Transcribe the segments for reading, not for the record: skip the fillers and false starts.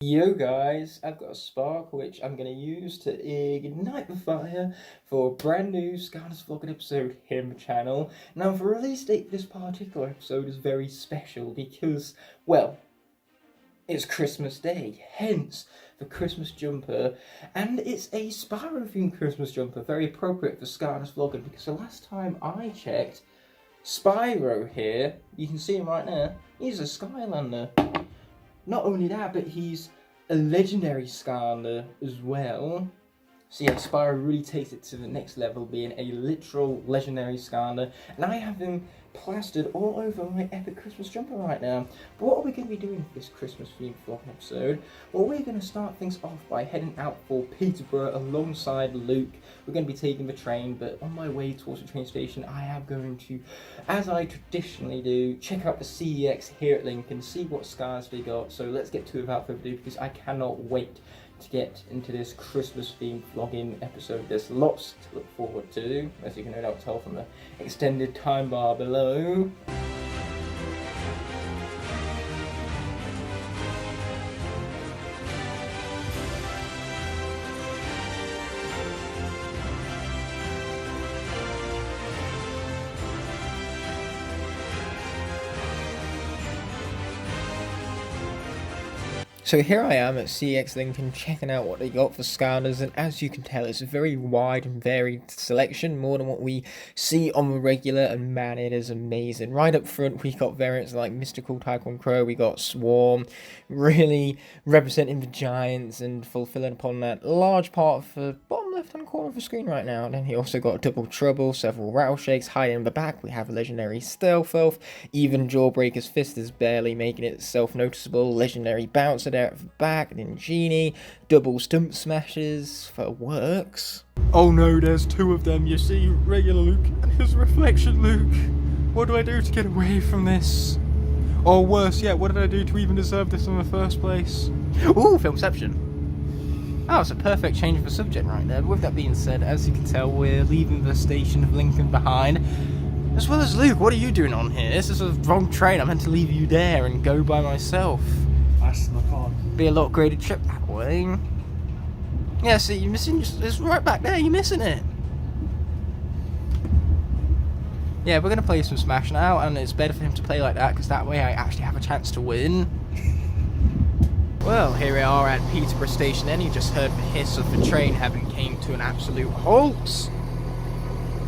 Yo guys, I've got a spark which I'm going to use to ignite the fire for a brand new Skylanders vlogging episode here on the channel. Now the release date for this particular episode is very special because, well, it's Christmas Day, hence the Christmas jumper, and it's a Spyro themed Christmas jumper, very appropriate for Skylanders vlogging because the last time I checked, Spyro here, you can see him right now, he's a Skylander. Not only that, but he's a legendary Skylander as well. So yeah, Spyro really takes it to the next level, being a literal legendary Skylander. And I have him plastered all over my epic Christmas jumper right now. But what are we going to be doing for this Christmas themed vlog episode? Well, we're going to start things off by heading out for Peterborough alongside Luke. We're going to be taking the train, but on my way towards the train station, I am going to, as I traditionally do, check out the CEX here at Lincoln, see what scars they got. So let's get to it without further ado, because I cannot wait to get into this Christmas themed vlogging episode. There's lots to look forward to, as you can no doubt tell from the extended time bar below. So here I am at CX Lincoln checking out what they got for Skylanders, and as you can tell, it's a very wide and varied selection, more than what we see on the regular, and man, it is amazing. Right up front, we got variants like Mystical Tycoon Crow, we got Swarm, really representing the Giants and fulfilling upon that large part of the bottom left-hand corner of the screen right now. And then he also got Double Trouble, several Rattleshakes, hiding in the back. We have a legendary Stealth Elf, even Jawbreaker's Fist is barely making itself noticeable, legendary Bouncer there at the back, and then Genie, double Stump Smashes for works. Oh no, there's two of them, you see, regular Luke and his reflection Luke. What do I do to get away from this? Or worse yet, what did I do to even deserve this in the first place? Ooh, Filmception. Oh, it's a perfect change of the subject right there. But with that being said, as you can tell, we're leaving the station of Lincoln behind. As well as Luke, what are you doing on here? This is a wrong train. I meant to leave you there and go by myself. Be a lot greater trip that way. Yeah, see, you're missing. It's right back there. You're missing it. Yeah, we're gonna play some Smash now, and it's better for him to play like that because that way I actually have a chance to win. Well, here we are at Peterborough Station. Then you just heard the hiss of the train having came to an absolute halt.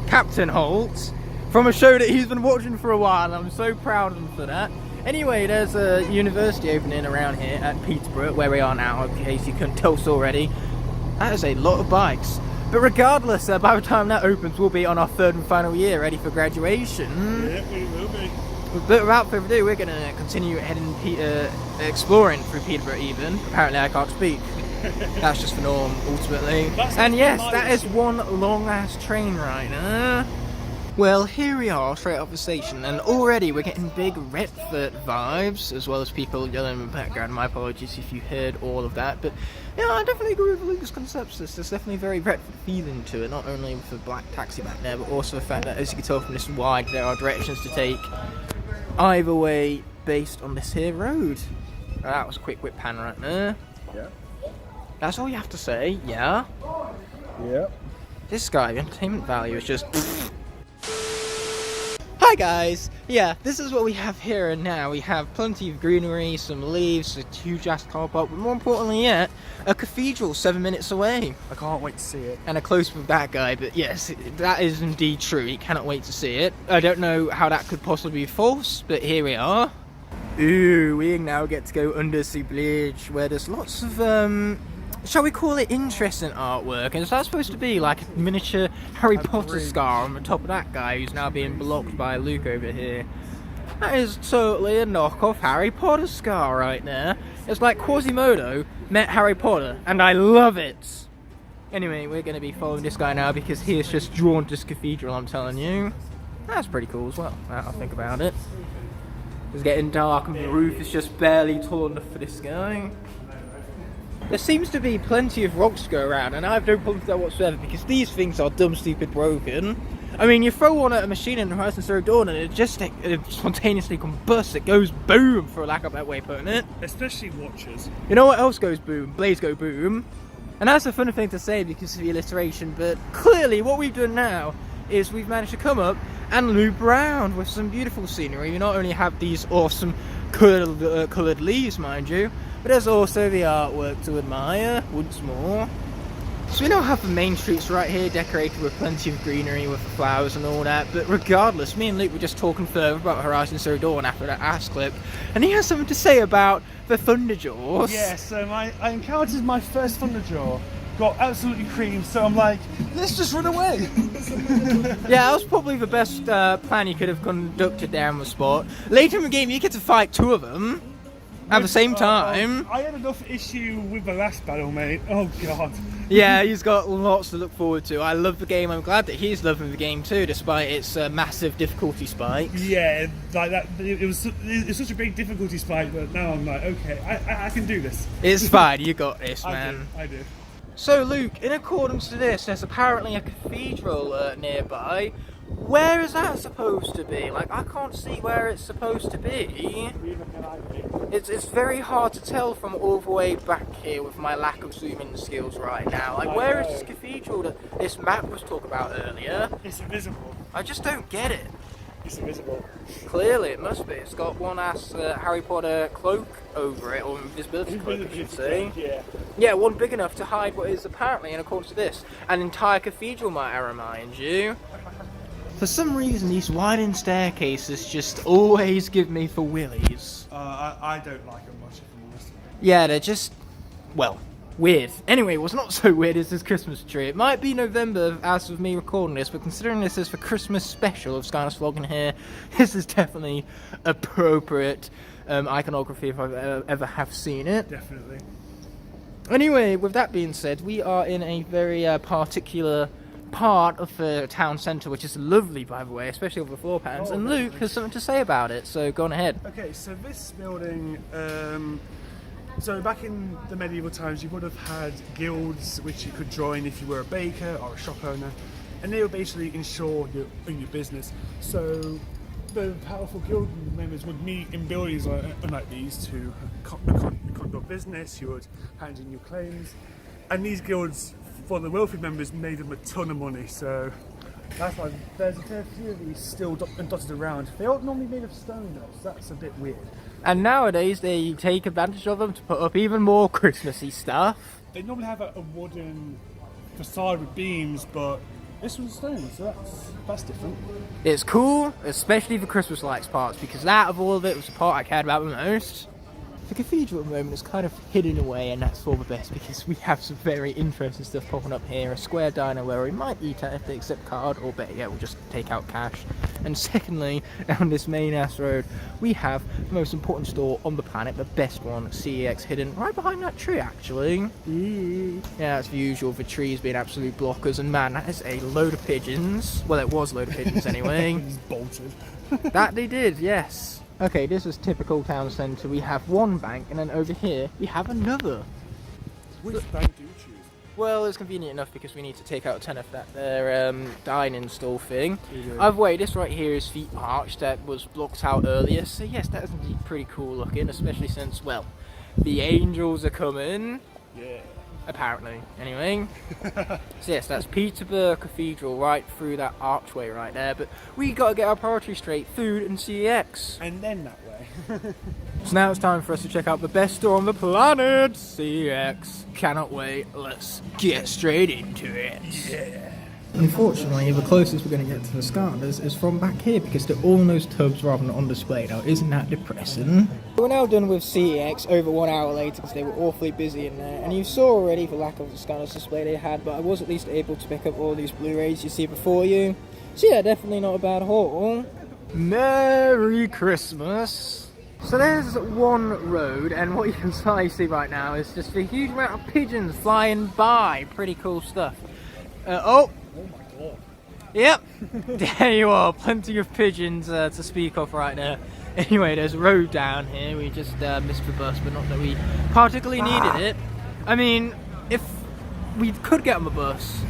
Captain Holt, from a show that he's been watching for a while, and I'm so proud of him for that. Anyway, there's a university opening around here at Peterborough, where we are now, in case you couldn't tell us already. That is a lot of bikes. But regardless, by the time that opens, we'll be on our third and final year, ready for graduation. Yeah, we will be. But without further ado, we're going to continue heading exploring through Peterborough even. Apparently I can't speak. That's just the norm, ultimately. And yes, that is one long-ass train ride, Well, here we are, straight off the station, and already we're getting big Retford vibes, as well as people yelling in the background. My apologies if you heard all of that, but yeah, I definitely agree with Lucas' concepts. There's definitely a very Retford feeling to it, not only with the black taxi back there, but also the fact that, as you can tell from this wide, there are directions to take either way based on this here road. That was a quick whip pan right there. Yeah. That's all you have to say, yeah? Yeah. This guy, the entertainment value is just... Hi guys! Yeah, this is what we have here and now. We have plenty of greenery, some leaves, a huge ass car park, but more importantly yet, a cathedral 7 minutes away. I can't wait to see it. And a close-up of that guy, but yes, that is indeed true. He cannot wait to see it. I don't know how that could possibly be false, but here we are. Ooh, we now get to go under the bridge, where there's lots of, shall we call it interesting artwork? And is that supposed to be like a miniature Harry Potter scar on the top of that guy who's now being blocked by Luke over here? That is totally a knockoff Harry Potter scar right there. It's like Quasimodo met Harry Potter, and I love it! Anyway, we're going to be following this guy now because he has just drawn this cathedral, I'm telling you. That's pretty cool as well, now I think about it. It's getting dark and the roof is just barely tall enough for this guy. There seems to be plenty of rocks to go around, and I have no problem with that whatsoever because these things are dumb, stupid, broken. I mean, you throw one at a machine in Horizon Zero Dawn and it just spontaneously combusts. It goes boom, for lack of a better way of putting it. Especially watches. You know what else goes boom? Blades go boom. And that's a funny thing to say because of the alliteration, but clearly what we've done now is we've managed to come up and loop around with some beautiful scenery. We not only have these awesome coloured leaves, mind you, but there's also the artwork to admire once more. So we now have the main streets right here decorated with plenty of greenery with the flowers and all that, but regardless, me and Luke were just talking further about Horizon Zero Dawn after that ass clip, and he has something to say about the Thunderjaws. Yeah, so I encountered my first Thunderjaw, got absolutely creamed, so I'm like, let's just run away. Yeah, that was probably the best plan you could have conducted there on the spot. Later in the game, you get to fight two of them at the same time. I had enough issue with the last battle, mate. Oh god. Yeah, he's got lots to look forward to. I love the game. I'm glad that he's loving the game too, despite its massive difficulty spikes. Yeah, like that. It was such a big difficulty spike, but now I'm like, okay, I can do this. It's fine. You got this, man. I did. So, Luke, in accordance to this, there's apparently a cathedral nearby. Where is that supposed to be? Like, I can't see where it's supposed to be. It's very hard to tell from all the way back here with my lack of zoom-in skills right now. Like, where is this cathedral that this map was talking about earlier? It's invisible. I just don't get it. It's invisible. Clearly, it must be. It's got one ass Harry Potter cloak over it, or invisibility cloak, I should say. Yeah. Yeah, one big enough to hide what is apparently, in accordance to this, an entire cathedral, might I remind you. For some reason, these winding staircases just always give me for willies. I don't like them much, if I'm honest. Yeah, they're just, well, weird. Anyway, what's not so weird is this Christmas tree. It might be November as of me recording this, but considering this is the Christmas special of Skylanders vlogging here, this is definitely appropriate iconography if I've ever have seen it. Definitely. Anyway, with that being said, we are in a very particular part of the town centre, which is lovely, by the way, especially over the floor patterns, and Luke has something to say about it, so go on ahead. Okay, so this building, so back in the medieval times you would have had guilds which you could join if you were a baker or a shop owner, and they would basically ensure your business. So the powerful guild members would meet in buildings like these to conduct business. You would hand in your claims, and these guilds for the wealthy members made them a ton of money, so that's why there's a fair few of these still dotted around. They aren't normally made of stone though, so that's a bit weird. And nowadays they take advantage of them to put up even more Christmassy stuff. They normally have a wooden facade with beams, but this one's stone, so that's different. It's cool, especially the Christmas lights parts, because that of all of it was the part I cared about the most. The cathedral at the moment is kind of hidden away, and that's for the best because we have some very interesting stuff popping up here. A square diner where we might eat at if they accept card, or better yet, we'll just take out cash. And secondly, down this main ass road, we have the most important store on the planet, the best one, CEX, hidden right behind that tree actually. Yeah, that's the usual, the trees being absolute blockers, and man, that is a load of pigeons. Well, it was a load of pigeons anyway. Just bolted. That they did, yes. Okay, this is typical town centre. We have one bank, and then over here we have another. Which bank do you choose? Well, it's convenient enough because we need to take out 10 of that their dining stall thing. Either way, this right here is the arch that was blocked out earlier. So yes, that is indeed pretty cool looking, especially since, well, the angels are coming. Yeah. Apparently, anyway. So yes, that's Peterborough Cathedral right through that archway right there. But we gotta get our priorities straight: food and CEX. And then that way. So now it's time for us to check out the best store on the planet, CEX. Cannot wait. Let's get straight into it. Yeah. Unfortunately, the closest we're going to get to the Skylanders is from back here because they're all in those tubs rather than on display. Now, isn't that depressing? We're now done with CEX over 1 hour later because they were awfully busy in there. And you saw already the lack of the Skylanders display they had, but I was at least able to pick up all these Blu-rays you see before you. So yeah, definitely not a bad haul. Merry Christmas! So there's one road, and what you can see right now is just a huge amount of pigeons flying by. Pretty cool stuff. Oh my god. Yep, there you are, plenty of pigeons to speak of right now. Anyway, there's a road down here. We just missed the bus, but not that we particularly needed it. I mean, if we could get on the bus,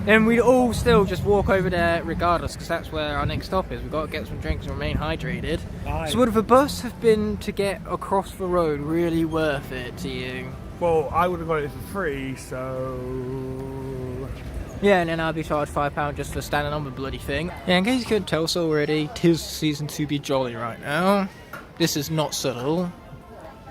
and we'd all still just walk over there regardless, because that's where our next stop is. We've got to get some drinks and remain hydrated. Aye. So would the bus have been to get across the road really worth it to you? Well, I would have got it for free, so... Yeah, and then I'd be charged £5 just for standing on the bloody thing. Yeah, in case you couldn't tell so already, 'tis season to be jolly right now. This is not subtle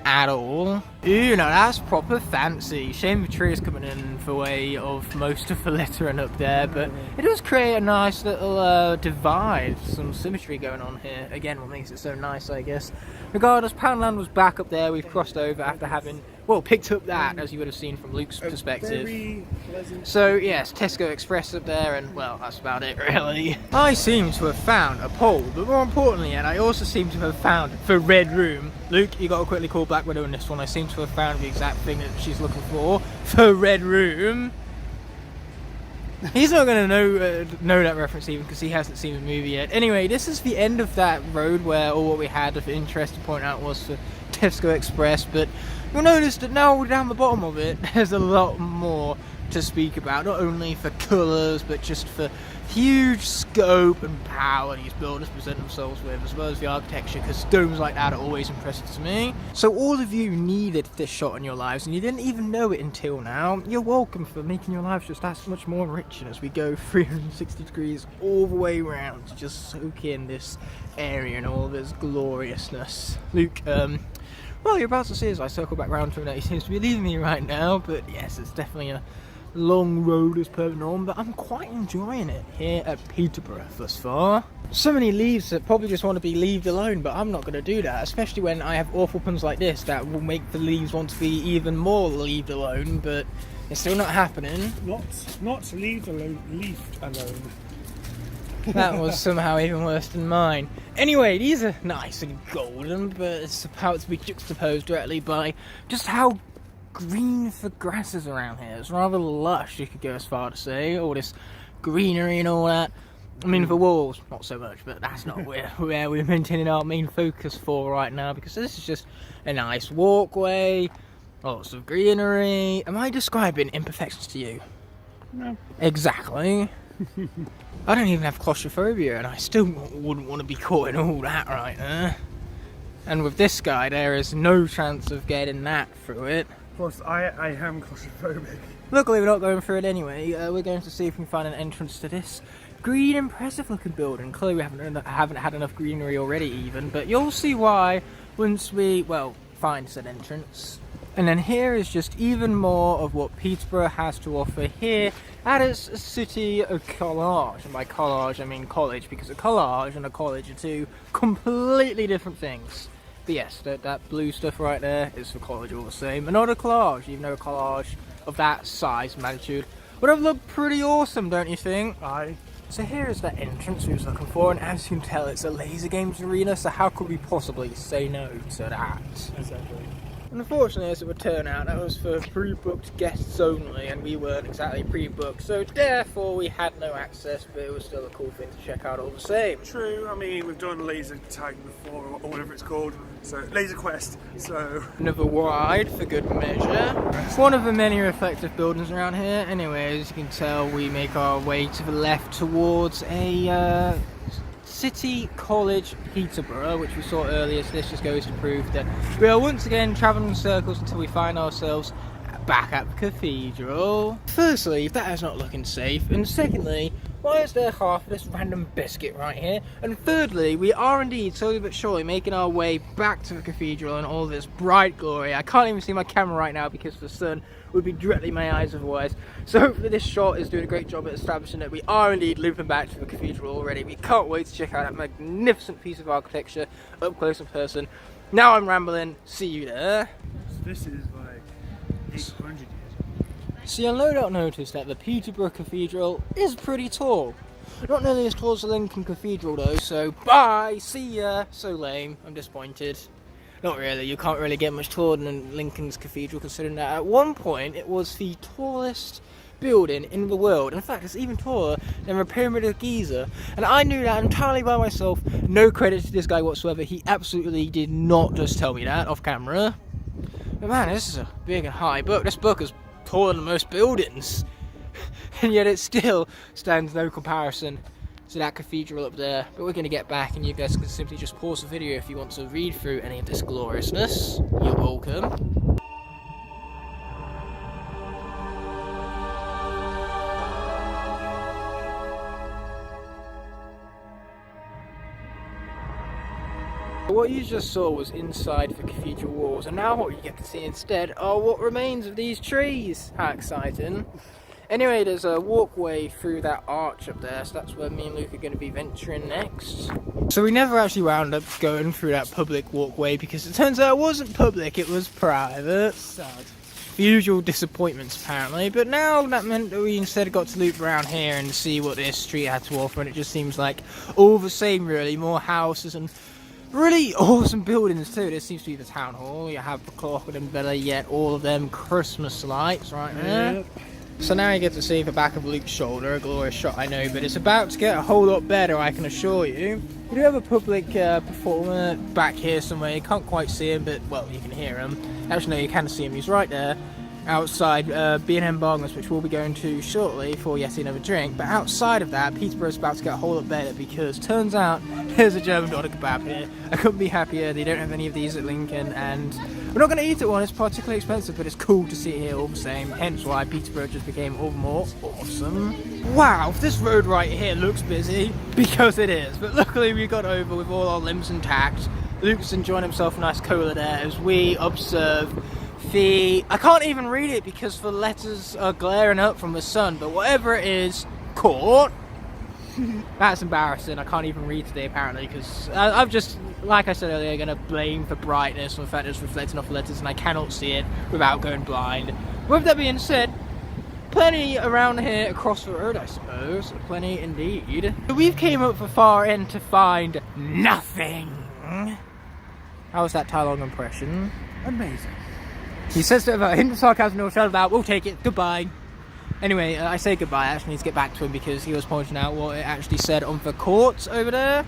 at all. Ooh, now that's proper fancy. Shame the tree is coming in the way of most of the littering up there, but it does create a nice little divide, some symmetry going on here. Again, what makes it so nice, I guess. Regardless, Poundland was back up there. We've crossed over after having, well, picked up that, as you would have seen from Luke's perspective. Very pleasant. So yes, Tesco Express up there, and well, that's about it really. I seem to have found a pole, but more importantly, and I also seem to have found the red room. Luke, you got to quickly call Black Widow on this one. I seem to have found the exact thing that she's looking for. The red room. He's not going to know that reference even, because he hasn't seen the movie yet. Anyway, this is the end of that road where all what we had of interest to point out was for Tesco Express, but you'll notice that now we're down the bottom of it, there's a lot more to speak about, not only for colours, but just for huge scope and power these builders present themselves with, as well as the architecture, because domes like that are always impressive to me. So all of you needed this shot in your lives, and you didn't even know it until now. You're welcome for making your lives just that much more enriching as we go 360 degrees all the way around to just soak in this area and all of its gloriousness. Luke, well, you're about to see as I circle back round to him that he seems to be leaving me right now, but yes, it's definitely a long road as per norm, but I'm quite enjoying it here at Peterborough thus far. So many leaves that probably just want to be leaved alone, but I'm not going to do that, especially when I have awful puns like this that will make the leaves want to be even more leaved alone, but it's still not happening. Not leaved alone, leafed alone. That was somehow even worse than mine. Anyway, these are nice and golden, but it's about to be juxtaposed directly by just how green the grass is around here. It's rather lush, you could go as far to say. All this greenery and all that. I mean, the walls, not so much, but that's not where we're maintaining our main focus for right now, because this is just a nice walkway, lots of greenery. Am I describing imperfections to you? No. Exactly. I don't even have claustrophobia, and I still wouldn't want to be caught in all that right there. And with this guy, there is no chance of getting that through it. Of course, I am claustrophobic. Luckily, we're not going through it anyway. We're going to see if we can find an entrance to this green, impressive-looking building. Clearly, we haven't had enough greenery already, even, but you'll see why once we, well, find said entrance. And then here is just even more of what Peterborough has to offer here at its city of collage. And by collage, I mean college, because a collage and a college are two completely different things. But yes, that blue stuff right there is for college all the same. And not a collage, even though a collage of that size and magnitude would have looked pretty awesome, don't you think? Aye. So here is the entrance we was looking for, and as you can tell, it's a laser games arena, so how could we possibly say no to that? Exactly. Unfortunately, as it would turn out, that was for pre-booked guests only, and we weren't exactly pre-booked, so therefore we had no access, but it was still a cool thing to check out all the same. True, I mean, we've done laser tag before, or whatever it's called, so laser quest, so... Another ride for good measure. It's one of the many reflective buildings around here. Anyway, as you can tell, we make our way to the left towards a City College Peterborough, which we saw earlier, so this just goes to prove that we are once again travelling in circles until we find ourselves back at the cathedral. Firstly, that is not looking safe, and secondly, why is there half of this random biscuit right here? And thirdly, we are indeed slowly but surely making our way back to the cathedral in all this bright glory. I can't even see my camera right now because the sun would be directly in my eyes otherwise. So hopefully this shot is doing a great job at establishing that we are indeed looping back to the cathedral already. We can't wait to check out that magnificent piece of architecture up close in person. Now I'm rambling, see you there. This is like 800 years. So you'll no doubt notice that the Peterborough Cathedral is pretty tall. Not nearly as tall as the Lincoln Cathedral though, so bye, see ya. So lame, I'm disappointed. Not really, you can't really get much taller than Lincoln's Cathedral, considering that at one point it was the tallest building in the world. In fact, it's even taller than the Pyramid of Giza, and I knew that entirely by myself. No credit to this guy whatsoever, he absolutely did not just tell me that off camera. But man, this is a big and high book. This book is taller than most buildings. And yet it still stands no comparison to that cathedral up there. But we're going to get back, and you guys can simply just pause the video if you want to read through any of this gloriousness. You're welcome. What you just saw was inside the cathedral walls, and now what you get to see instead are what remains of these trees. How exciting. Anyway, there's a walkway through that arch up there, so that's where me and Luke are going to be venturing next. So we never actually wound up going through that public walkway because it turns out it wasn't public, it was private. Sad. The usual disappointments apparently, but now that meant that we instead got to loop around here and see what this street had to offer, and it just seems like all the same really, more houses and really awesome buildings too. This seems to be the town hall. You have the clock and better yet all of them Christmas lights right there. Yep. So now you get to see the back of Luke's shoulder, a glorious shot I know, but it's about to get a whole lot better, I can assure you. We do have a public performer back here somewhere. You can't quite see him, but well, you can hear him. Actually no, you can see him, he's right there outside B&M Bargains, which we'll be going to shortly for yet another drink. But outside of that, Peterborough's about to get a whole lot better because turns out there's a German doner kebab here. I couldn't be happier. They don't have any of these at Lincoln, and we're not going to eat at one. It's particularly expensive, but it's cool to see it here all the same. Hence why Peterborough just became all the more awesome. Wow, this road right here looks busy because it is. But luckily we got over with all our limbs intact. Luke's enjoying himself a nice cola there as we observe I can't even read it because the letters are glaring up from the sun, but whatever it is, court. That's embarrassing. I can't even read today apparently because I've just, like I said earlier, going to blame the brightness and the fact that it's reflecting off the letters and I cannot see it without going blind. With that being said, plenty around here across the road, I suppose. Plenty indeed. We've came up the far end to find nothing. How was that Tai-Lung impression? Amazing. He says that about hint sarcasm, no shell about, we'll take it, goodbye. Anyway, I say goodbye, I actually need to get back to him because he was pointing out what it actually said on the court over there.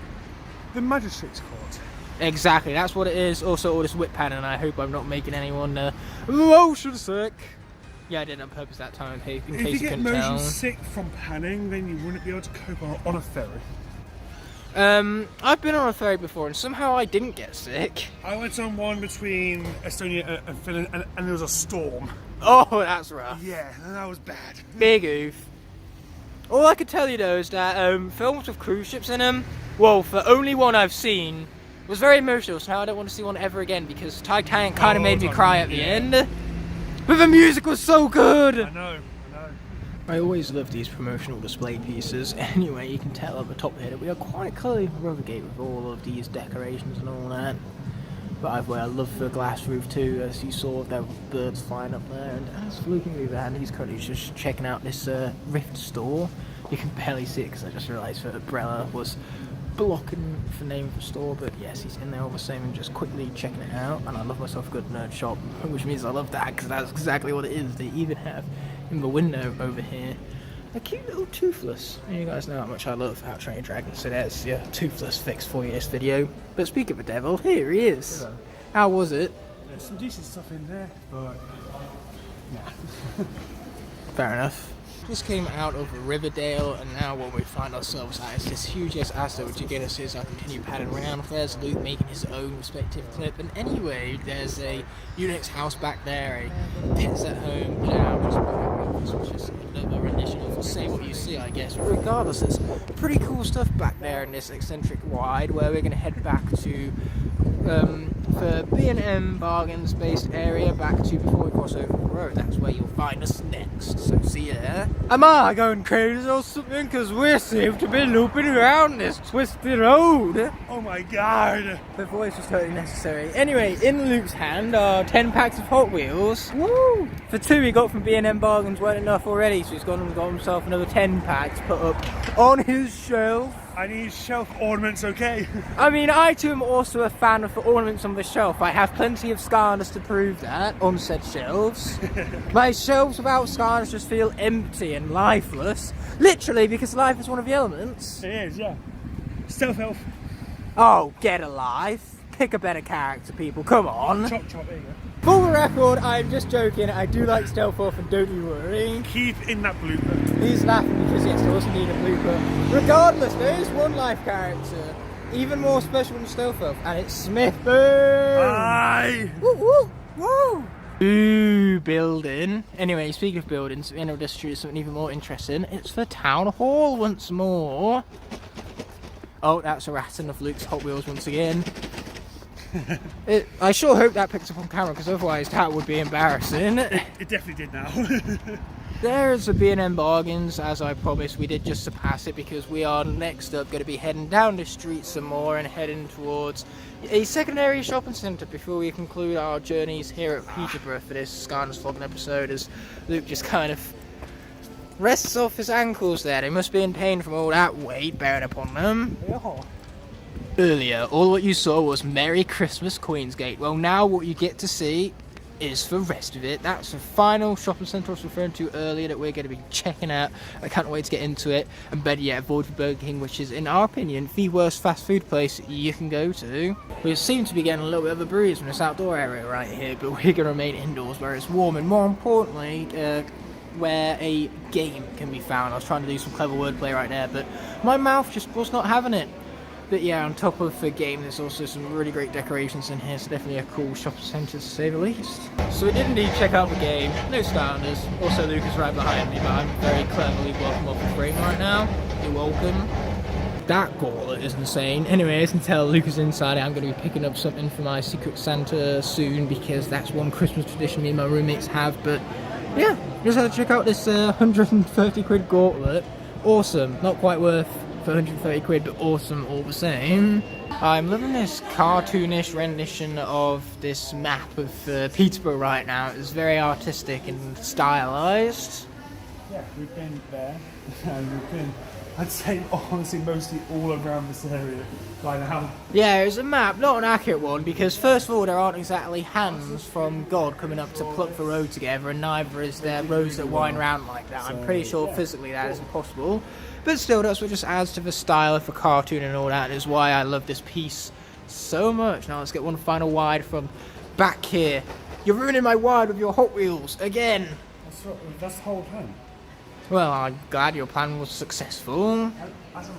The magistrate's court. Exactly, that's what it is. Also all this whip pan, and I hope I'm not making anyone motion sick. Yeah, I did it on purpose that time in case you couldn't tell. If you get motion sick from panning, then you wouldn't be able to cope on a ferry. I've been on a ferry before and somehow I didn't get sick. I went on one between Estonia and Finland and there was a storm. Oh, that's rough. Yeah, and that was bad. Big oof. All I could tell you though is that films with cruise ships in them, well, the only one I've seen was very emotional, so now I don't want to see one ever again because Titanic kind of made me cry at the end. But the music was so good! I know. I always love these promotional display pieces. Anyway, you can tell at the top here that we are quite clearly Rothergate with all of these decorations and all that. But I love the glass roof too, as you saw there were birds flying up there. And as for looking over there, he's currently just checking out this Rift store. You can barely see it because I just realised that Umbrella was blocking the name of the store, but yes, he's in there all the same and just quickly checking it out. And I love myself a good nerd shop, which means I love that because that's exactly what it is. They even have in the window over here a cute little Toothless. You guys know how much I love How to Train Your Dragon, so there's your Toothless fix for you this video. But speak of the devil, here he is. Hello. How was it? There's some decent stuff in there, but yeah. Fair enough. Just came out of Riverdale, and now what we find ourselves at is this huge ass Asda, which again is I continue padding around. There's Luke making his own respective clip, and anyway, there's a Unix house back there, a Pets at Home lounge, which is another rendition of Say What You See, I guess. But regardless, there's pretty cool stuff back there in this eccentric wide, where we're going to head back to for B&M Bargains based area back to before we cross over the road. That's where you'll find us next, so see you there. Am I going crazy or something? Because we seem to be looping around this twisted road. Oh my god. The voice was totally necessary. Anyway, in Luke's hand are 10 packs of Hot Wheels. Woo! For 2 he got from B&M Bargains weren't enough already, so he's gone and got himself another 10 packs put up on his shelf. I need shelf ornaments, okay? I mean, I too am also a fan of the ornaments on the shelf. I have plenty of Skylanders to prove that on said shelves. My shelves without Skylanders just feel empty and lifeless. Literally, because life is one of the elements. It is, yeah. Stealth elf. Oh, get a life. Pick a better character, people. Come on. Chop, there you go. Full the record, I'm just joking. I do like Stealth Off, and don't you worry. Keep in that blooper. He's laughing because yes, there doesn't need a blooper. Regardless, there is one life character, even more special than Stealth Off, and it's Smith. Boom! Aye! Woo woo woo! Ooh, building. Anyway, speaking of buildings, we end up just shooting something even more interesting. It's the town hall once more. Oh, that's a ratting of Luke's Hot Wheels once again. I sure hope that picks up on camera, because otherwise that would be embarrassing. It definitely did now. There's the B&M Bargains, as I promised. We did just surpass it, because we are next up going to be heading down the street some more and heading towards a secondary shopping centre before we conclude our journeys here at Peterborough for this Skylanders vlogging episode, as Luke just kind of rests off his ankles there. They must be in pain from all that weight bearing upon them. Yeah. Earlier, all what you saw was Merry Christmas Queensgate. Well, now what you get to see is the rest of it. That's the final shopping centre I was referring to earlier that we're going to be checking out. I can't wait to get into it. And better yet, avoid the Burger King, which is, in our opinion, the worst fast food place you can go to. We seem to be getting a little bit of a breeze from this outdoor area right here, but we're going to remain indoors where it's warm, and more importantly, where a game can be found. I was trying to do some clever wordplay right there, but my mouth just was not having it. But yeah, on top of the game, there's also some really great decorations in here, so definitely a cool shopping centre to say the least. So we did indeed check out the game. No Skylanders. Also, Luke is right behind me, but I'm very cleverly welcome off the frame right now. You're welcome. That gauntlet is insane. Anyway, as you can tell, Luke is inside. I'm going to be picking up something for my Secret Santa soon, because that's one Christmas tradition me and my roommates have. But yeah, just had to check out this 130 quid gauntlet. Awesome. Not quite worth for 130 quid, but awesome all the same. I'm loving this cartoonish rendition of this map of Peterborough right now. It's very artistic and stylized. Yeah, we've been there, and we've been, I'd say, honestly, mostly all around this area by now. Yeah, it's a map, not an accurate one, because first of all, there aren't exactly hands from God coming up to pluck the road together, and neither is there roads that wind round like that. I'm pretty sure physically that is impossible. But still, that's what just adds to the style of the cartoon and all that, and is why I love this piece so much. Now let's get one final wide from back here. You're ruining my wide with your Hot Wheels again. That's the whole plan. Well, I'm glad your plan was successful.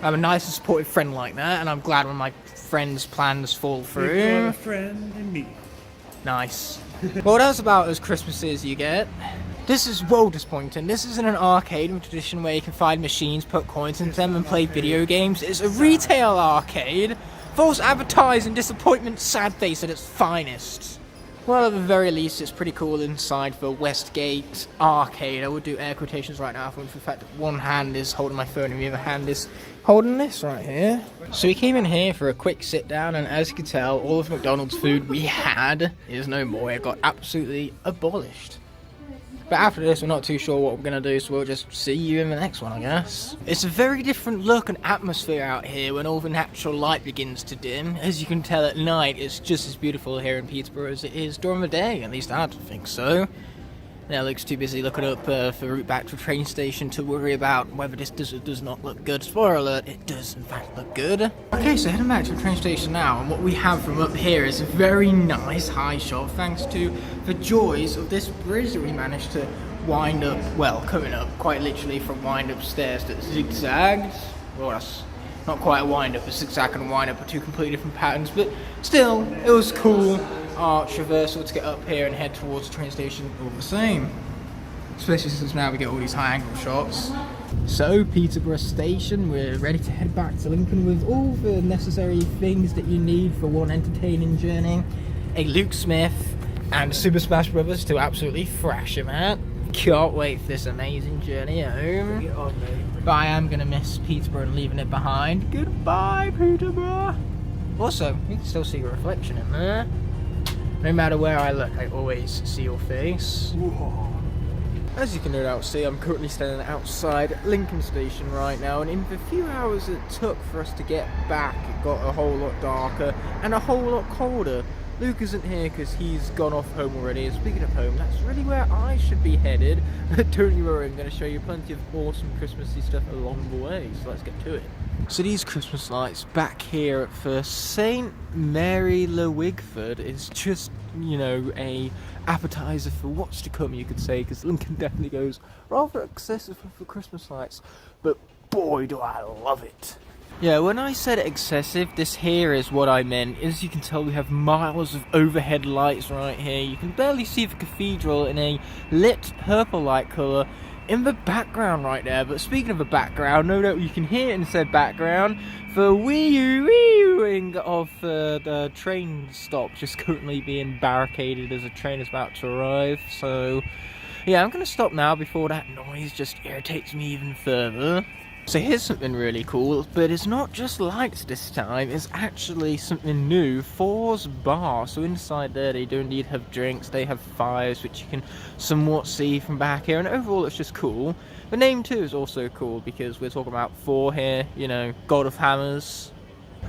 I'm a nice and supportive friend like that, and I'm glad when my friends' plans fall through. You've got a friend in me. Nice. Well, that's about as Christmassy as you get. This is well disappointing. This isn't an arcade in tradition where you can find machines, put coins into them and play video games. It's a retail arcade. False advertising, disappointment, sad face at its finest. Well, at the very least, it's pretty cool inside the Westgate arcade. I would do air quotations right now, for the fact that one hand is holding my phone and the other hand is holding this right here. So we came in here for a quick sit down, and as you can tell, all of McDonald's food we had is no more. It got absolutely abolished. But after this, we're not too sure what we're going to do, so we'll just see you in the next one, I guess. It's a very different look and atmosphere out here when all the natural light begins to dim. As you can tell, at night, it's just as beautiful here in Peterborough as it is during the day. At least I think so. Now Luke's too busy looking up the route back to the train station to worry about whether this does or does not look good. Spoiler alert, it does in fact look good. Okay, so heading back to the train station now, and what we have from up here is a very nice high shot, thanks to the joys of this bridge that we managed to wind up, well, coming up quite literally from wind up stairs that zigzagged. Well, that's not quite a wind up, a zigzag and a wind up are two completely different patterns, but still, it was cool. Arch reversal to get up here and head towards the train station all the same. Especially since now we get all these high angle shots. So, Peterborough station, we're ready to head back to Lincoln with all the necessary things that you need for one entertaining journey. A Luke Smith and Super Smash Brothers to absolutely thrash him at. Can't wait for this amazing journey home. Get on, mate. But I am going to miss Peterborough and leaving it behind. Goodbye, Peterborough. Also, you can still see your reflection in there. No matter where I look, I always see your face. Whoa. As you can no doubt see, I'm currently standing outside Lincoln Station right now, and in the few hours it took for us to get back, it got a whole lot darker and a whole lot colder. Luke isn't here because he's gone off home already, and speaking of home, that's really where I should be headed. But don't you worry, I'm going to show you plenty of awesome Christmassy stuff along the way, so let's get to it. So these Christmas lights back here at first, St. Mary le Wigford is just, you know, a appetizer for what's to come, you could say, because Lincoln definitely goes rather excessive for Christmas lights, but boy do I love it. Yeah, when I said excessive, this here is what I meant. As you can tell, we have miles of overhead lights right here. You can barely see the cathedral in a lit purple light colour in the background right there. But speaking of the background, no doubt you can hear in said background the wee-oo-ing of the train stop just currently being barricaded as a train is about to arrive. So yeah, I'm going to stop now before that noise just irritates me even further. So here's something really cool, but it's not just lights this time, it's actually something new, Four's Bar. So inside there they don't indeed have drinks, they have fires which you can somewhat see from back here, and overall it's just cool. The name too is also cool because we're talking about Thor here, you know, God of Hammers.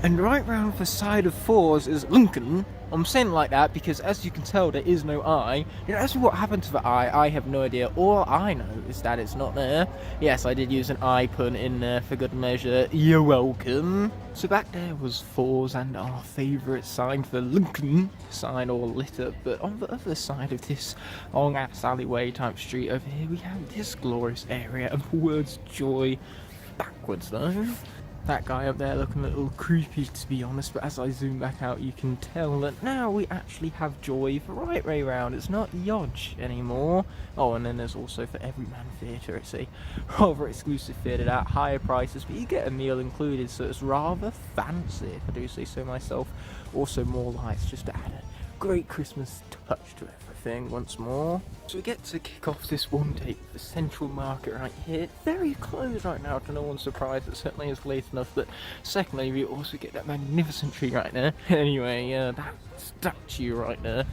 And right round the side of Four's is Lincoln. I'm saying it like that because, as you can tell, there is no eye. You know, as to what happened to the eye, I have no idea. All I know is that it's not there. Yes, I did use an eye pun in there for good measure. You're welcome. So back there was Four's and our favourite sign for Lincoln, sign all lit up. But on the other side of this long-ass alleyway type street over here, we have this glorious area of the words joy. Backwards though. That guy up there looking a little creepy, to be honest, but as I zoom back out you can tell that now we actually have joy the right way round. It's not Yodge anymore. Oh, and then there's also for Everyman Theatre. It's a rather exclusive theatre at higher prices, but you get a meal included, so it's rather fancy, if I do say so myself. Also more lights just to add a great Christmas touch to everything once more. So we get to kick off this one day with the Central Market right here. Very closed right now, to no one's surprise. It certainly is late enough, but secondly we also get that magnificent tree right there. Anyway, that statue right there,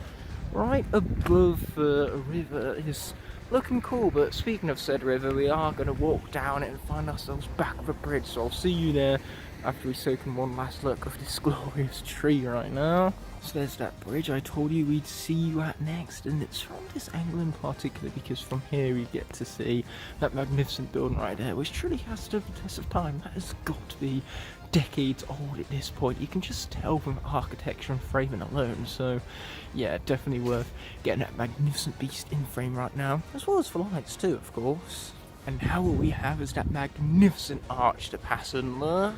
right above the river, is looking cool. But speaking of said river, we are going to walk down it and find ourselves back of a bridge, so I'll see you there after we soak in one last look of this glorious tree right now. So there's that bridge I told you we'd see you at next, and it's from this angle in particular because from here we get to see that magnificent building right there, which truly has stood the test of time. That has got to be decades old at this point. You can just tell from the architecture and framing alone. So yeah, definitely worth getting that magnificent beast in frame right now, as well as for lights too, of course. And now what we have is that magnificent arch to pass under.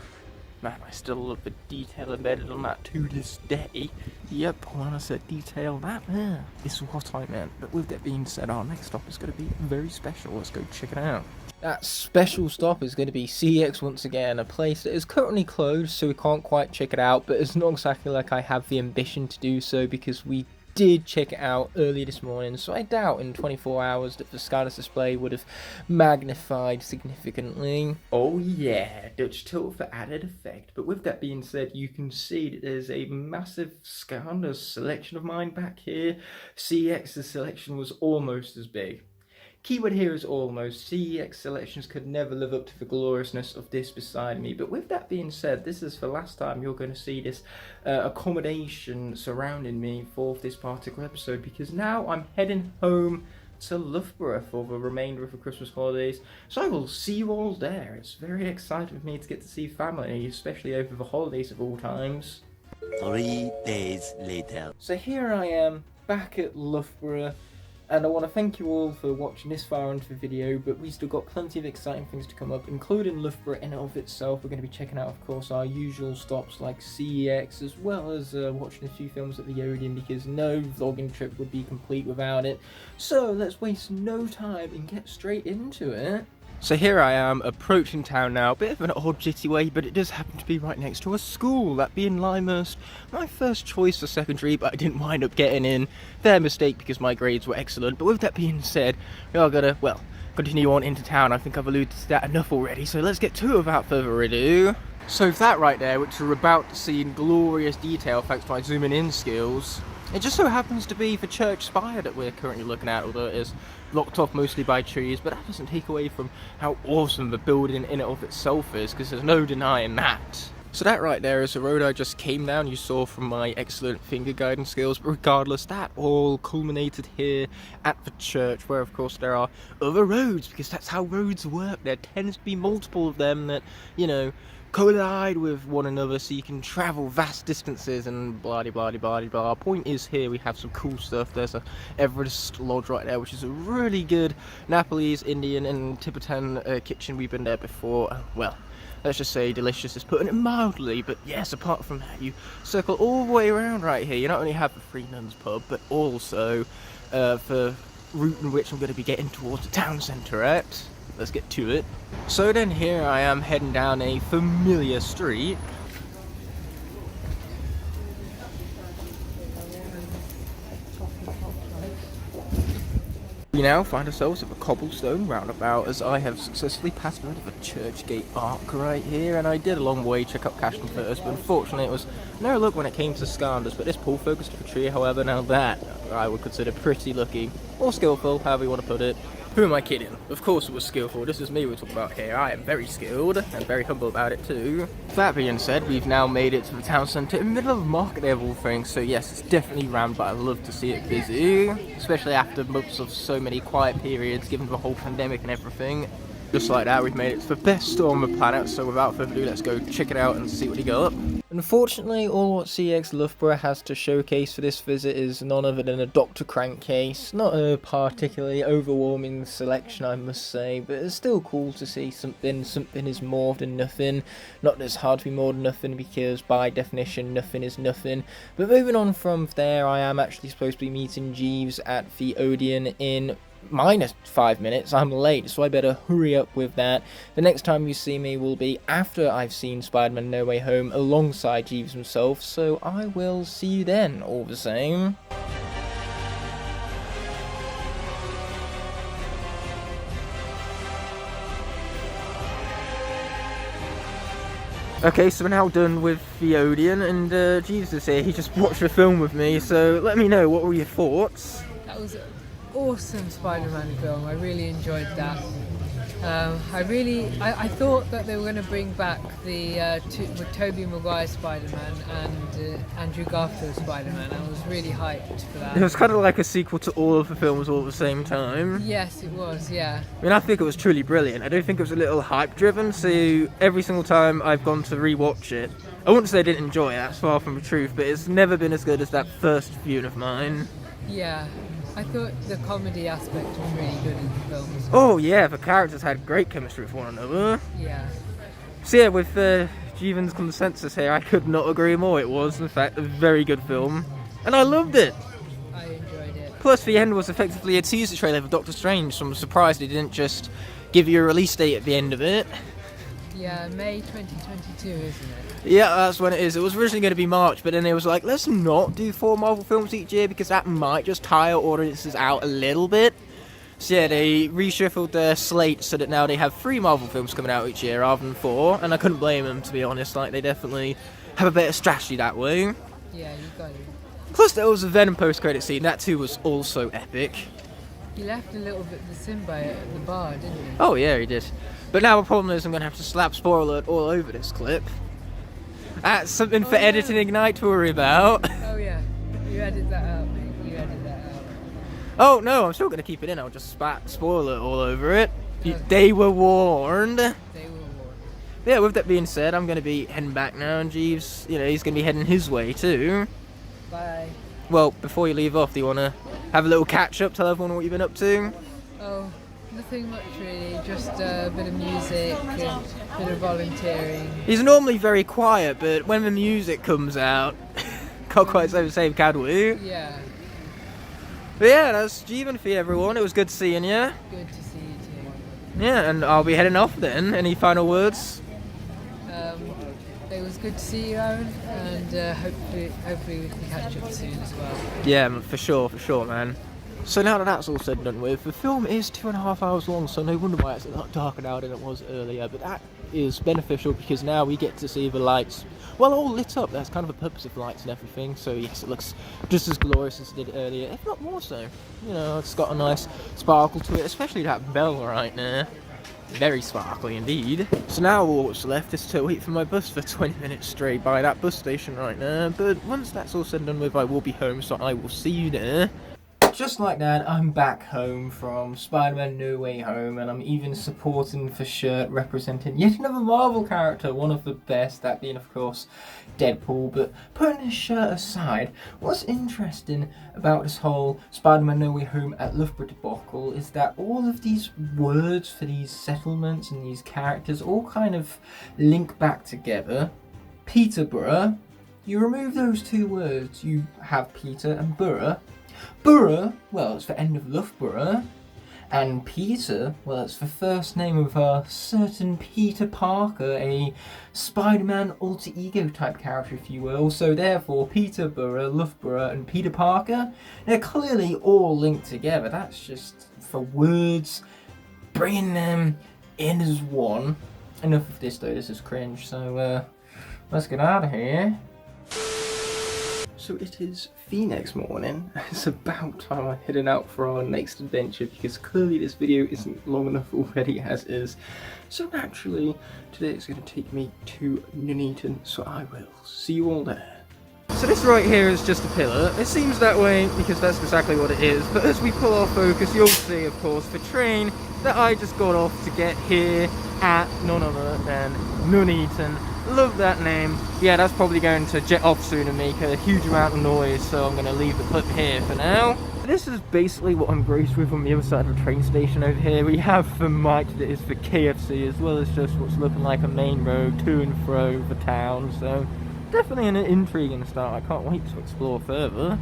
Man, I still love the detail embedded on that to this day. Yep, when I said detail, that is what I meant. But with that being said, our next stop is going to be very special. Let's go check it out. That special stop is going to be CEX once again, a place that is currently closed, so we can't quite check it out. But it's not exactly like I have the ambition to do so, because we did check it out earlier this morning, so I doubt in 24 hours that the Skylanders display would have magnified significantly. Oh yeah, Dutch tilt for added effect. But with that being said, you can see that there's a massive Skylanders selection of mine back here. CEX's selection was almost as big. Keyword here is almost. CEX selections could never live up to the gloriousness of this beside me. But with that being said, this is the last time you're going to see this accommodation surrounding me for this particular episode, because now I'm heading home to Loughborough for the remainder of the Christmas holidays. So I will see you all there. It's very exciting for me to get to see family, especially over the holidays of all times. 3 days later. So here I am, back at Loughborough. And I want to thank you all for watching this far into the video, but we still got plenty of exciting things to come up, including Loughborough in and of itself. We're going to be checking out, of course, our usual stops like CEX, as well as watching a few films at the Odeon, because no vlogging trip would be complete without it. So let's waste no time and get straight into it. So here I am, approaching town now, a bit of an odd jitty way, but it does happen to be right next to a school, that being Limehurst. My first choice for secondary, but I didn't wind up getting in. Fair mistake, because my grades were excellent. But with that being said, we are gonna, well, continue on into town. I think I've alluded to that enough already, so let's get to it without further ado. So that right there, which we're about to see in glorious detail thanks to my zooming in skills, it just so happens to be the church spire that we're currently looking at, although it is blocked off mostly by trees, but that doesn't take away from how awesome the building in and of itself is, because there's no denying that. So that right there is the road I just came down, you saw from my excellent finger guidance skills, but regardless, that all culminated here at the church, where of course there are other roads, because that's how roads work. There tends to be multiple of them that, you know, collide with one another so you can travel vast distances and blah blah blah blah blah. Point is, here we have some cool stuff. There's a Everest Lodge right there, which is a really good Nepalese, Indian and Tibetan kitchen. We've been there before. Well, let's just say delicious is putting it mildly, but yes, apart from that, you circle all the way around right here. You not only have the Three Nuns pub, but also the route in which I'm going to be getting towards the town centre at. Let's get to it. So then here I am heading down a familiar street. We now find ourselves at a cobblestone roundabout as I have successfully passed out of a church gate arc right here, and I did a long way check up Cashton first, but unfortunately it was no luck when it came to Skylanders. But this pull focused for tree, however, now that I would consider pretty lucky, or skillful, however you want to put it. Who am I kidding? Of course it was skillful. This is me we're talking about here. I am very skilled and very humble about it too. That being said, we've now made it to the town centre in the middle of market of all things, so yes, it's definitely rammed, but I love to see it busy, especially after months of so many quiet periods given the whole pandemic and everything. Just like that, we've made it to the best store on the planet, so without further ado, let's go check it out and see what we got. Unfortunately, all what CX Loughborough has to showcase for this visit is none other than a Dr. Crankcase. Not a particularly overwhelming selection, I must say, but it's still cool to see something. Something is more than nothing. Not that it's hard to be more than nothing, because by definition, nothing is nothing. But moving on from there, I am actually supposed to be meeting Jeevs at the Odeon in minus 5 minutes. I'm late, so I better hurry up with that. The next time you see me will be after I've seen Spider-Man No Way Home alongside Jeeves himself, so I will see you then, all the same. Okay, so we're now done with the Odeon, and Jeeves is here. He just watched the film with me, so let me know, what were your thoughts? That was awesome Spider-Man film. I really enjoyed that. I thought that they were going to bring back the with Tobey Maguire Spider-Man and Andrew Garfield Spider-Man. I was really hyped for that. It was kind of like a sequel to all of the films all at the same time. Yes, it was, yeah. I mean, I think it was truly brilliant. I don't think it was a little hype driven, so every single time I've gone to rewatch it, I wouldn't say I didn't enjoy it, that's far from the truth, but it's never been as good as that first viewing of mine. Yeah. I thought the comedy aspect was really good in the film as well. Oh yeah, the characters had great chemistry with one another. Yeah. So yeah, with Jeevens' consensus here, I could not agree more. It was, in fact, a very good film. And I loved it! I enjoyed it. Plus, the end was effectively a teaser trailer for Doctor Strange, so I'm surprised they didn't just give you a release date at the end of it. Yeah, May 2022, isn't it? Yeah, that's when it is. It was originally going to be March, but then they was like, let's not do 4 Marvel films each year because that might just tire audiences out a little bit. So yeah, they reshuffled their slate so that now they have 3 Marvel films coming out each year rather than 4, and I couldn't blame them, to be honest. Like, they definitely have a better strategy that way. Yeah, you got it. Plus, there was a Venom post-credit scene. That too was also epic. He left a little bit of the symbiote at the bar, didn't he? Oh yeah, he did. But now the problem is I'm going to have to slap spoiler alert all over this clip. That's something for Editing Ignite to worry about. Oh yeah, you edit that out, mate. You edit that out. Oh no, I'm still going to keep it in. I'll just spat spoiler alert all over it. They were warned. They were warned. Yeah, with that being said, I'm going to be heading back now, and Jeeves, you know, he's going to be heading his way too. Bye. Well, before you leave off, do you want to have a little catch-up, tell everyone what you've been up to? Oh, nothing much really, just a bit of music, a bit of volunteering. He's normally very quiet, but when the music comes out, can't quite say the same, can we? Yeah, But yeah, that's Jeevan for you, everyone. It was good seeing you. good to see you too. Yeah, and I'll be heading off then. Any final words? It was good to see you, Aaron, and hopefully we can catch up soon as well. Yeah, for sure, man. So now that that's all said and done with, the film is 2.5 hours long, so no wonder why it's a lot darker now than it was earlier, but that is beneficial because now we get to see the lights, well, all lit up. That's kind of the purpose of lights and everything, so yes, it looks just as glorious as it did earlier, if not more so. You know, it's got a nice sparkle to it, especially that bell right there. Very sparkly indeed. So now all that's left is to wait for my bus for 20 minutes straight by that bus station right now. But once that's all said and done with, I will be home, so I will see you there. Just like that, I'm back home from Spider-Man No Way Home, and I'm even supporting for shirt representing yet another Marvel character, one of the best, that being of course Deadpool. But putting his shirt aside, what's interesting about this whole Spider-Man No Way Home at Loughborough debacle is that all of these words for these settlements and these characters all kind of link back together. Peterborough, you remove those two words, you have Peter and Borough. Borough, well, it's the end of Loughborough, and Peter, well, it's the first name of a certain Peter Parker, a Spider-Man alter ego type character, if you will. So therefore, Peterborough, Loughborough, and Peter Parker, they're clearly all linked together. That's just for words, bringing them in as one. Enough of this though, this is cringe, so let's get out of here. So it is the next morning. It's about time I'm heading out for our next adventure because clearly this video isn't long enough already as is. So naturally, today it's going to take me to Nuneaton, so I will see you all there. So this right here is just a pillar. It seems that way because that's exactly what it is, but as we pull our focus, you'll see, of course, the train that I just got off to get here at none other than Nuneaton. Love that name. Yeah, that's probably going to jet off soon and make a huge amount of noise, so I'm going to leave the clip here for now. This is basically what I'm graced with on the other side of the train station over here. We have the mic that is for KFC, as well as just what's looking like a main road to and fro the town, so definitely an intriguing start. I can't wait to explore further.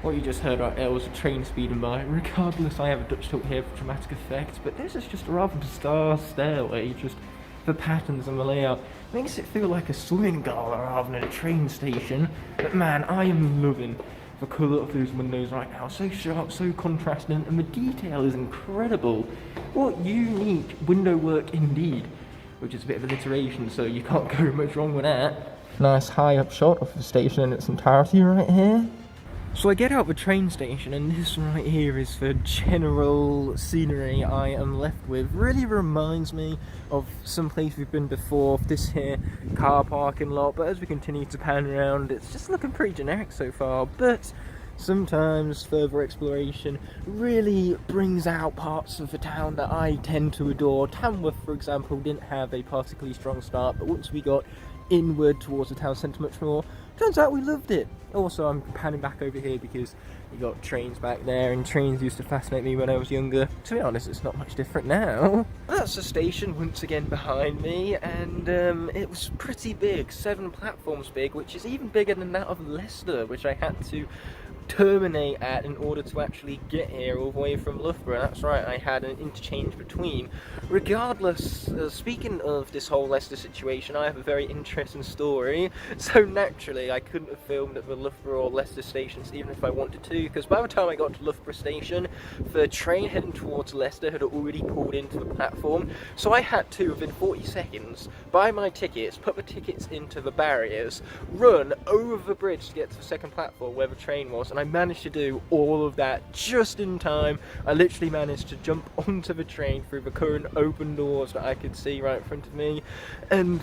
What you just heard right there was a train speeding by. Regardless, I have a Dutch tilt here for dramatic effect, but this is just a rather bizarre stairway, just the patterns and the layout. Makes it feel like a swimming gala rather than a train station. But man, I am loving the colour of those windows right now. So sharp, so contrasting, and the detail is incredible. What unique window work indeed. Which is a bit of alliteration, so you can't go much wrong with that. Nice high up shot of the station in its entirety right here. So I get out the train station, and this right here is the general scenery I am left with. Really reminds me of some place we've been before, this here car parking lot, but as we continue to pan around, it's just looking pretty generic so far. But sometimes further exploration really brings out parts of the town that I tend to adore. Tamworth, for example, didn't have a particularly strong start, but once we got inward towards the town centre much more, turns out we loved it. Also, I'm panning back over here because you got trains back there, and trains used to fascinate me when I was younger. To be honest, it's not much different now. That's the station once again behind me, and it was pretty big, 7 platforms big, which is even bigger than that of Leicester, which I had to terminate at in order to actually get here all the way from Loughborough. That's right, I had an interchange between. Regardless, speaking of this whole Leicester situation, I have a very interesting story. So naturally, I couldn't have filmed at the Loughborough or Leicester stations even if I wanted to, because by the time I got to Loughborough station, the train heading towards Leicester had already pulled into the platform. So I had to, within 40 seconds, buy my tickets, put the tickets into the barriers, run over the bridge to get to the second platform where the train was, and I managed to do all of that just in time. I literally managed to jump onto the train through the current open doors that I could see right in front of me, and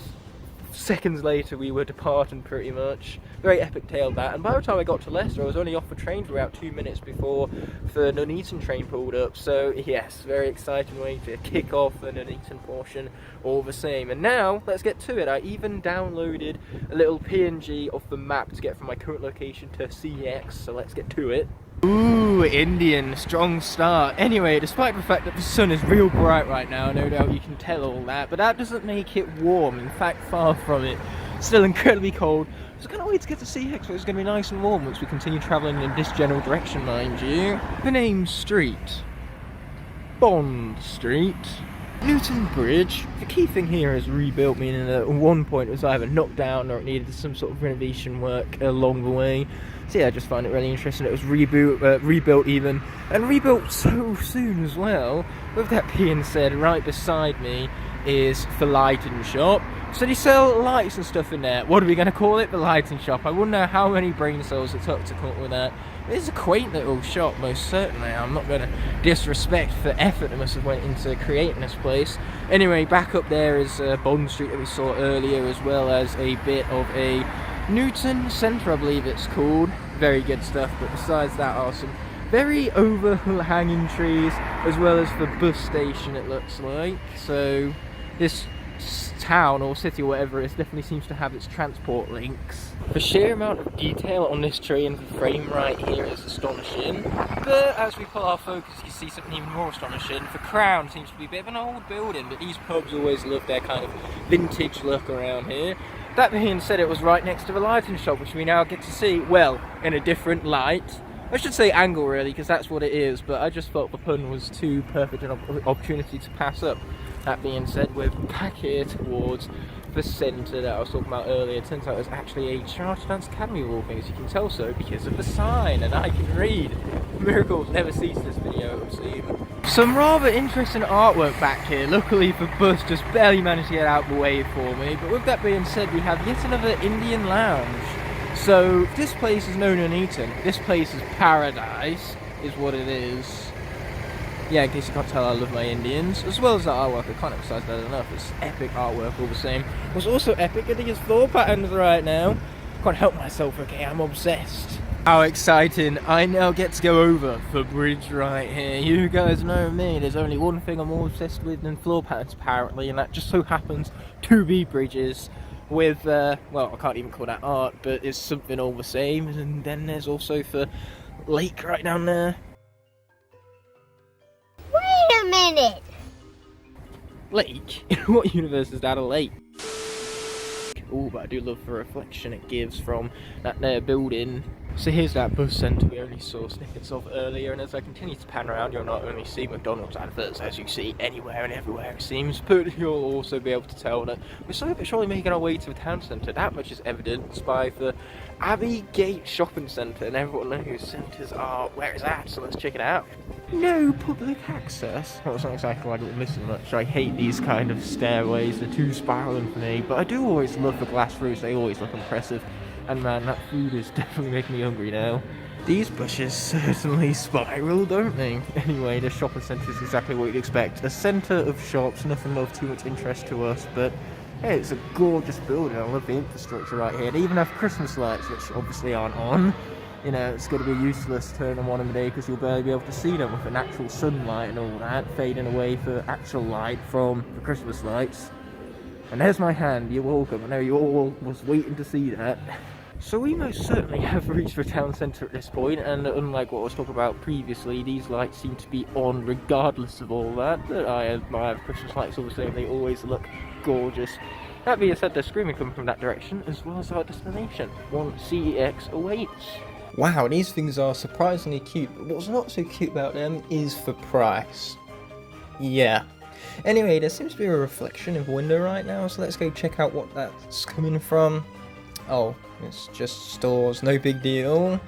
seconds later we were departing pretty much. Very epic tale that, and by the time I got to Leicester I was only off the train for about 2 minutes before the Nuneaton train pulled up. So yes, very exciting way to kick off the Nuneaton portion all the same. And now let's get to it. I even downloaded a little PNG of the map to get from my current location to CX, so let's get to it. Ooh, Indian, strong start. Anyway, despite the fact that the sun is real bright right now, no doubt you can tell all that, but that doesn't make it warm. In fact, far from it. Still incredibly cold. So I can't wait to get to CX, so it's going to be nice and warm once we continue travelling in this general direction, mind you. The name Street. Bond Street. Newton Bridge. The key thing here is rebuilt, meaning that at one point it was either knocked down or it needed some sort of renovation work along the way. So yeah, I just find it really interesting. It was rebuilt even, and rebuilt so soon as well. With that being said, right beside me is the lighting shop, So they sell lights and stuff in there. What are we going to call it? The lighting shop. I wonder how many brain cells it took to come up with that. It's a quaint little shop, most certainly. I'm not going to disrespect the effort that must have went into creating this place. Anyway, back up there is Bond Street that we saw earlier, as well as a bit of a Nuneaton Centre, I believe it's called. Very good stuff, but besides that are some very overhanging trees, as well as the bus station, it looks like. So this town or city or whatever, it definitely seems to have its transport links. The sheer amount of detail on this tree and the frame right here is astonishing, but as we pull our focus you can see something even more astonishing. The Crown seems to be a bit of an old building, but these pubs always love their kind of vintage look around here. That being said, it was right next to the lighting shop, which we now get to see, well, in a different light. I should say angle really, because that's what it is, but I just thought the pun was too perfect an opportunity to pass up. That being said, we're back here towards the centre that I was talking about earlier. It turns out it's actually a Charter Dance Academy of all things. You can tell so because of the sign, and I can read. Miracles never cease this video, it would seem. Some rather interesting artwork back here. Luckily the bus just barely managed to get out of the way for me, but with that being said, we have yet another Indian lounge. So this place is no Nuneaton. This place is paradise, is what it is. Yeah, in case you can't tell, I love my Indians. As well as the artwork, I can't emphasise that enough. It's epic artwork all the same. What's also epic are these floor patterns right now. Can't help myself, okay, I'm obsessed. How exciting, I now get to go over the bridge right here. You guys know me, there's only one thing I'm more obsessed with than floor patterns apparently, and that just so happens to be bridges. With, well, I can't even call that art, but it's something all the same. And then there's also the lake right down there. Wait a minute! Lake? In what universe is that a lake? Oh, but I do love the reflection it gives from that there building. So here's that bus centre we only saw snippets of earlier, and as I continue to pan around, you'll not only see McDonald's adverts, as you see anywhere and everywhere it seems, but you'll also be able to tell that we're slowly but surely making our way to the town centre. That much is evidenced by the Abbey Gate Shopping Centre, and everyone knows centres are where it's at, so let's check it out. No public access. Well, it's not exactly like I would listen much. I hate these kind of stairways, they're too spiraling for me, but I do always love the glass roofs, they always look impressive. And man, that food is definitely making me hungry now. These bushes certainly spiral, don't they? Anyway, the shopping centre is exactly what you'd expect. A centre of shops, nothing of too much interest to us, but hey, it's a gorgeous building. I love the infrastructure right here. They even have Christmas lights, which obviously aren't on. You know, it's going to be useless to turn them on in the day because you'll barely be able to see them with the natural sunlight and all that, fading away for actual light from the Christmas lights. And there's my hand, you're welcome. I know you all was waiting to see that. So we most certainly have reached the town centre at this point, and unlike what I was talking about previously, these lights seem to be on regardless of all that. But I admire Christmas lights all the same, they always look gorgeous. That being said, they're screaming coming from that direction, as well as our destination. 1 CEX awaits. Wow, these things are surprisingly cute, but what's not so cute about them is the price. Yeah. Anyway, there seems to be a reflection in the window right now, so let's go check out what that's coming from. Oh, it's just stores, no big deal.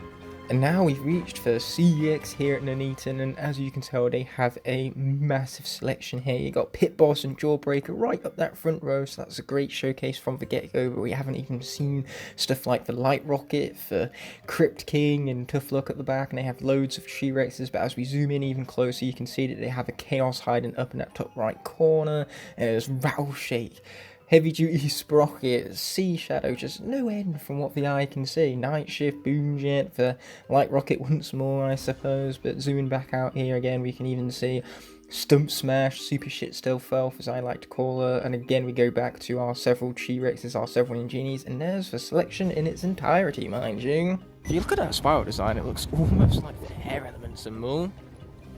And now we've reached the CEX here at Nuneaton, and as you can tell, they have a massive selection here. You got Pit Boss and Jawbreaker right up that front row, so that's a great showcase from the get-go, but we haven't even seen stuff like the Light Rocket, the Crypt King, and Tough Luck at the back, and they have loads of T-Rexes, but as we zoom in even closer, you can see that they have a Chaos hiding up in that top right corner, and there's Rattleshake, Heavy Duty Sprocket, Sea Shadow, just no end from what the eye can see. Night Shift, Boomjet, the Light Rocket once more, I suppose. But zooming back out here again, we can even see Stump Smash, Super Shit Stealth Elf, as I like to call her. And again, we go back to our several T-Rexes, our several Ingenies, and there's the selection in its entirety, mind you. If you look at that spiral design, it looks almost like the hair elements and more.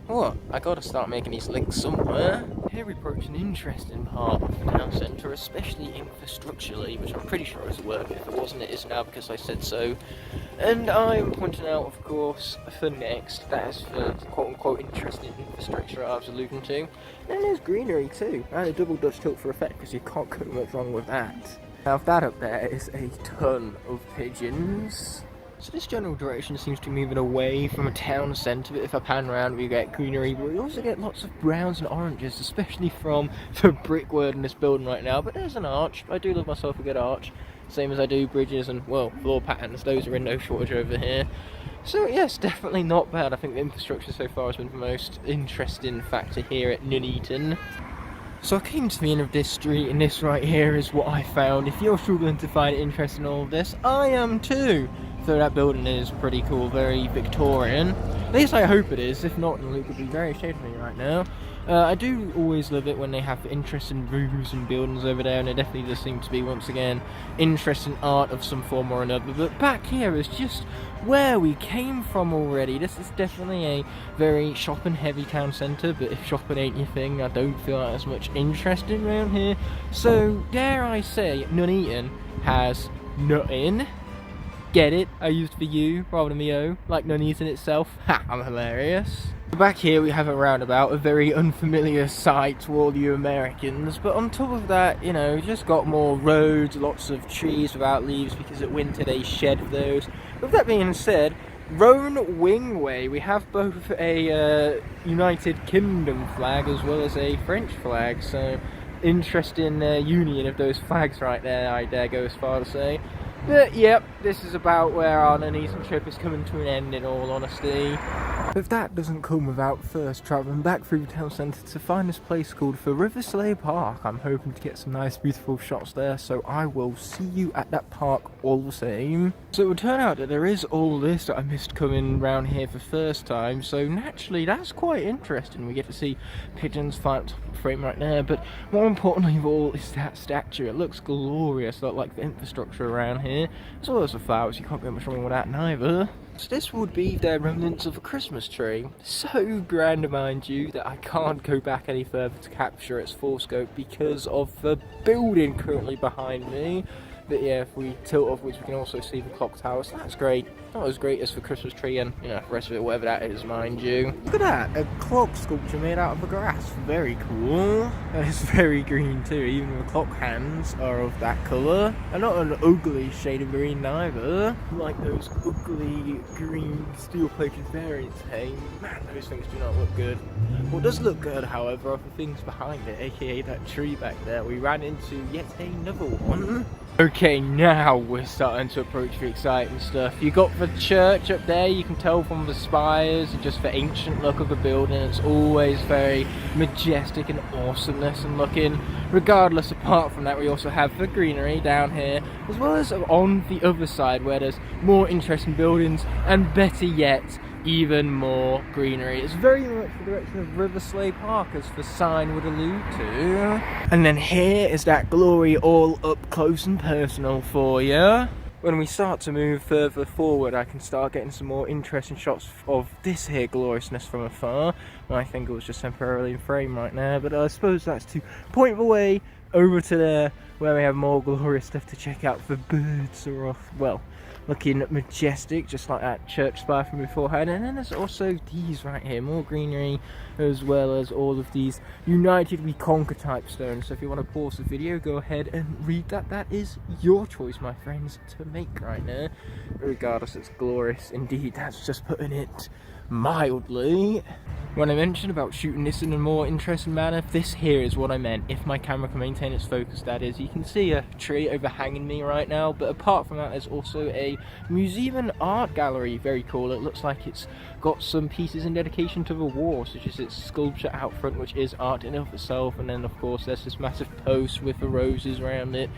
What? I gotta start making these links somewhere. Here we approach an interesting part of the town centre, especially infrastructurally, which I'm pretty sure is a word. If it wasn't, it is now because I said so. And I'm pointing out, of course, for next, that's the quote-unquote interesting infrastructure I was alluding to. And there's greenery too, and a double Dutch tilt for effect, because you can't go much wrong with that. Now that up there is a ton of pigeons. So this general direction seems to be moving away from a town centre, but if I pan around we get greenery, but we also get lots of browns and oranges, especially from the brickwork in this building right now. But there's an arch. I do love myself a good arch, same as I do bridges and, well, floor patterns. Those are in no shortage over here. So yes, definitely not bad. I think the infrastructure so far has been the most interesting factor here at Nuneaton. So I came to the end of this street, and this right here is what I found. If you're struggling to find interest in all of this, I am too. So that building is pretty cool, very Victorian. At least I hope it is. If not, then Luke would be very ashamed of me right now. I do always love it when they have interesting roofs and buildings over there, and it definitely does seem to be, once again, interesting art of some form or another. But back here is just where we came from already. This is definitely a very shopping heavy town centre, but if shopping ain't your thing, I don't feel like there's much interesting around here. So dare I say, Nuneaton has nothing. Get it? I used the U rather than the O, like Nuneaton itself. Ha! I'm hilarious. Back here we have a roundabout, a very unfamiliar sight to all you Americans, but on top of that, you know, just got more roads, lots of trees without leaves because at winter they shed those. With that being said, Roan Wingway, we have both a United Kingdom flag as well as a French flag, so interesting union of those flags right there, I dare go as far to say. But yep, this is about where our Nuneaton trip is coming to an end, in all honesty. But that doesn't come without first travelling back through the town centre to find this place called Riverslade Park. I'm hoping to get some nice beautiful shots there, so I will see you at that park all the same. So it would turn out that there is all this that I missed coming round here for the first time, so naturally that's quite interesting. We get to see pigeons fly up top of the frame right there, but more importantly of all is that statue. It looks glorious, like the infrastructure around here, as well as the flowers. You can't get much wrong with that neither. So this would be the remnants of a Christmas tree. So grand, mind you, that I can't go back any further to capture its full scope because of the building currently behind me. But yeah, if we tilt upwards we can also see the clock tower, so that's great. Not as great as the Christmas tree and, you know, the rest of it, whatever that is, mind you. Look at that, a clock sculpture made out of the grass. Very cool. And it's very green too, even the clock hands are of that colour. And not an ugly shade of green neither, like those ugly green steel-plated variants, hey. Man, those things do not look good. What does look good, however, are the things behind it, aka that tree back there. We ran into yet another one. Okay, now we're starting to approach the exciting stuff. You got the church up there, you can tell from the spires and just the ancient look of the building. It's always very majestic and awesomeness and looking. Regardless, apart from that, we also have the greenery down here, as well as on the other side where there's more interesting buildings and, better yet, even more greenery. It's very much the direction of Riverslade Park, as the sign would allude to. And then here is that glory all up close and personal for you. When we start to move further forward, I can start getting some more interesting shots of this here gloriousness from afar. My finger was just temporarily in frame right now, but I suppose that's to point the way over to there, where we have more glorious stuff to check out. The birds are off, well, looking majestic, just like that church spire from beforehand. And then there's also these right here, more greenery, as well as all of these United We Conquer type stones. So if you want to pause the video, go ahead and read that. That is your choice, my friends, to make right now. Regardless, it's glorious indeed. That's just putting it mildly. When I mentioned about shooting this in a more interesting manner, this here is what I meant. If my camera can maintain its focus, that is. You can see a tree overhanging me right now, but apart from that, there's also a museum and art gallery. Very cool. It looks like it's got some pieces in dedication to the war, such as its sculpture out front, which is art in and of itself, and then of course there's this massive post with the roses around it,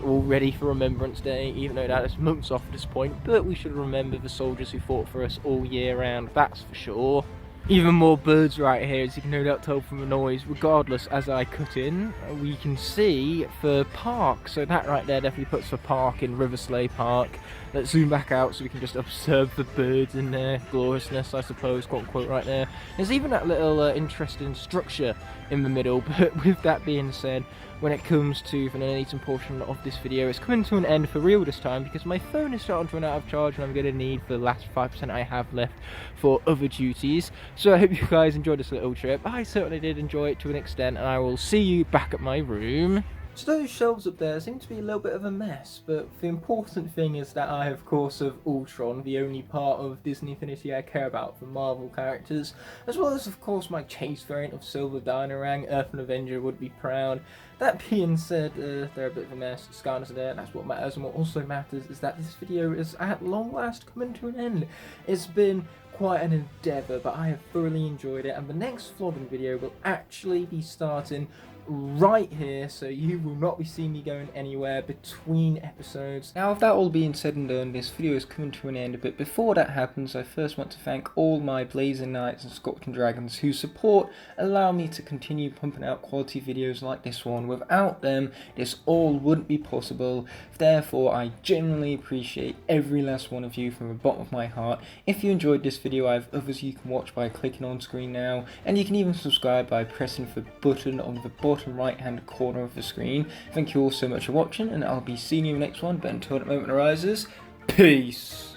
all ready for Remembrance Day, even though that is months off at this point. But we should remember the soldiers who fought for us all year round, that's for sure. Even more birds right here, as you can no doubt tell from the noise. Regardless, as I cut in, we can see the park. So that right there definitely puts the park in Riverslade Park. Let's zoom back out so we can just observe the birds in their gloriousness, I suppose, quote unquote, right there. There's even that little interesting structure in the middle. But with that being said, when it comes to the Nuneaton portion of this video, it's coming to an end for real this time, because my phone is starting to run out of charge and I'm going to need the last 5% I have left for other duties. So I hope you guys enjoyed this little trip. I certainly did enjoy it to an extent, and I will see you back at my room. So those shelves up there seem to be a little bit of a mess, but the important thing is that I, of course, have Ultron, the only part of Disney Infinity I care about for Marvel characters, as well as, of course, my Chase variant of Silver Dynarang. Earth and Avenger would be proud. That being said, they're a bit of a mess. Skylanders are there, and that's what matters. And what also matters is that this video is at long last coming to an end. It's been quite an endeavour, but I have thoroughly enjoyed it, and the next vlogging video will actually be starting right here, so you will not be seeing me going anywhere between episodes. Now, with that all being said and done, this video is coming to an end, but before that happens, I first want to thank all my Blazing Knights and Scorpion Dragons whose support allow me to continue pumping out quality videos like this one. Without them, this all wouldn't be possible. Therefore, I genuinely appreciate every last one of you from the bottom of my heart. If you enjoyed this video, I have others you can watch by clicking on screen now, and you can even subscribe by pressing the button on the bottom right hand corner of the screen. Thank you all so much for watching, and I'll be seeing you in the next one, but until that moment arises, peace!